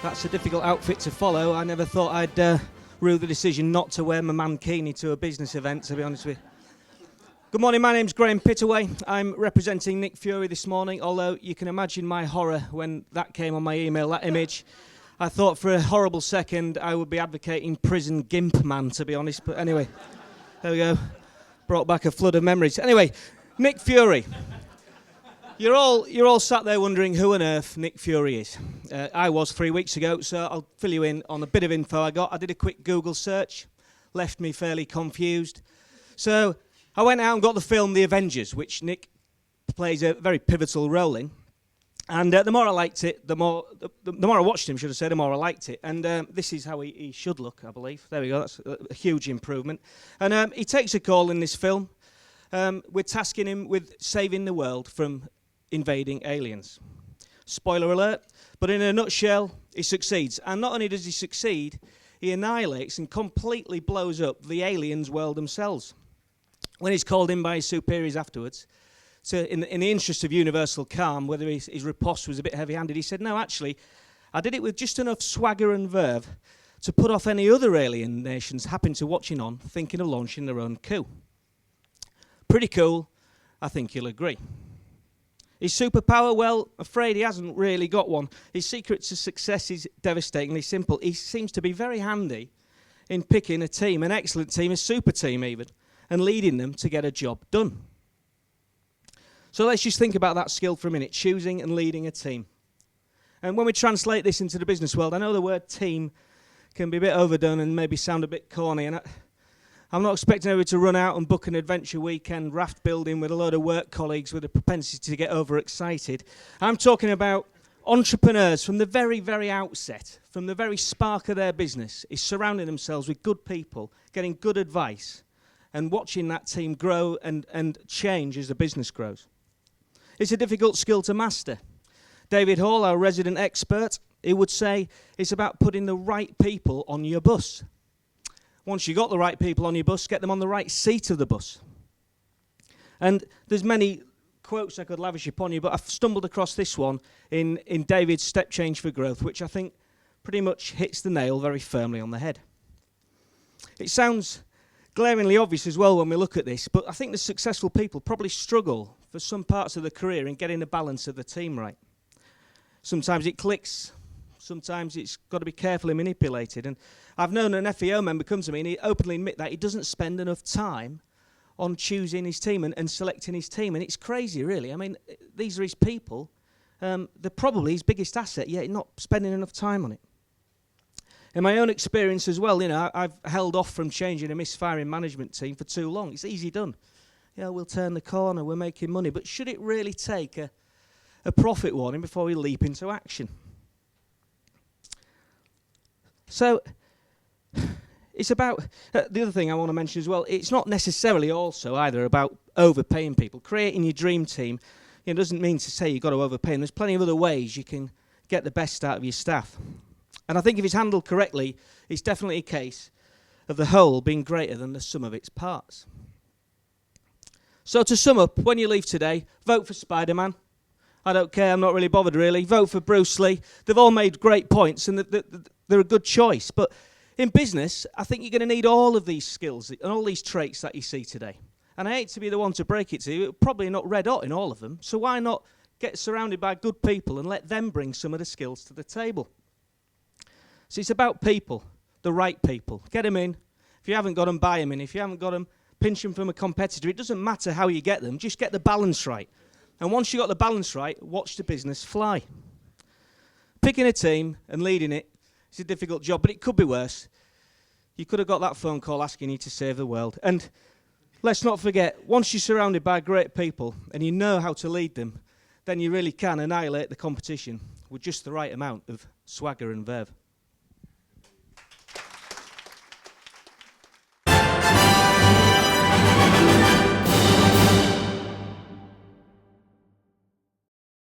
That's a difficult outfit to follow. I never thought I'd rue the decision not to wear my mankini to a business event, to be honest with you. Good morning, my name's Graeme Pittaway. I'm representing Nick Fury this morning, although you can imagine my horror when that came on my email, that image. I thought for a horrible second I would be advocating prison gimp man, to be honest, but anyway, there we go. Brought back a flood of memories. Anyway, Nick Fury. You're all sat there wondering who on earth Nick Fury is. I was 3 weeks ago, so I'll fill you in on a bit of info I got. I did a quick Google search, left me fairly confused. So I went out and got the film The Avengers, which Nick plays a very pivotal role in. And the more I liked it, the more I watched him, should I say, the more I liked it. And this is how he should look, I believe. There we go, that's a huge improvement. And he takes a call in this film. We're tasking him with saving the world from invading aliens. Spoiler alert, but in a nutshell, he succeeds. And not only does he succeed, he annihilates and completely blows up the aliens' world themselves. When he's called in by his superiors afterwards, so in the interest of universal calm, whether his riposte was a bit heavy-handed, he said, no, actually, I did it with just enough swagger and verve to put off any other alien nations happening to watching on, thinking of launching their own coup. Pretty cool, I think you'll agree. His superpower, well, afraid he hasn't really got one. His secret to success is devastatingly simple. He seems to be very handy in picking a team, an excellent team, a super team even, and leading them to get a job done. So let's just think about that skill for a minute, choosing and leading a team. And when we translate this into the business world, I know the word team can be a bit overdone and maybe sound a bit corny, and I'm not expecting everybody to run out and book an adventure weekend raft building with a load of work colleagues with a propensity to get overexcited. I'm talking about entrepreneurs from the very, very outset, from the very spark of their business, is surrounding themselves with good people, getting good advice, and watching that team grow and change as the business grows. It's a difficult skill to master. David Hall, our resident expert, he would say it's about putting the right people on your bus. Once you've got the right people on your bus, get them on the right seat of the bus. And there's many quotes I could lavish upon you, but I've stumbled across this one in David's Step Change for Growth, which I think pretty much hits the nail very firmly on the head. It sounds glaringly obvious as well when we look at this, but I think the successful people probably struggle for some parts of the career in getting the balance of the team right. Sometimes it clicks, sometimes it's got to be carefully manipulated. And I've known an FEO member come to me and he openly admit that he doesn't spend enough time on choosing his team and selecting his team. And it's crazy, really. I mean, these are his people. They're probably his biggest asset, yet not spending enough time on it. In my own experience as well, you know, I've held off from changing a misfiring management team for too long. It's easy done. You know, we'll turn the corner, we're making money. But should it really take a profit warning before we leap into action? So it's about, the other thing I want to mention as well, it's not necessarily also either about overpaying people. Creating your dream team, you know, doesn't mean to say you've got to overpay them. There's plenty of other ways you can get the best out of your staff. And I think if it's handled correctly, it's definitely a case of the whole being greater than the sum of its parts. So to sum up, when you leave today, vote for Spider-Man. I don't care, I'm not really bothered really. Vote for Bruce Lee. They've all made great points and they're a good choice. But in business, I think you're going to need all of these skills and all these traits that you see today. And I hate to be the one to break it to you, probably not red hot in all of them. So why not get surrounded by good people and let them bring some of the skills to the table? So it's about people, the right people. Get them in. If you haven't got them, buy them in. If you haven't got them, pinch them from a competitor. It doesn't matter how you get them, just get the balance right. And once you've got the balance right, watch the business fly. Picking a team and leading it is a difficult job, but it could be worse. You could have got that phone call asking you to save the world. And let's not forget, once you're surrounded by great people and you know how to lead them, then you really can annihilate the competition with just the right amount of swagger and verve.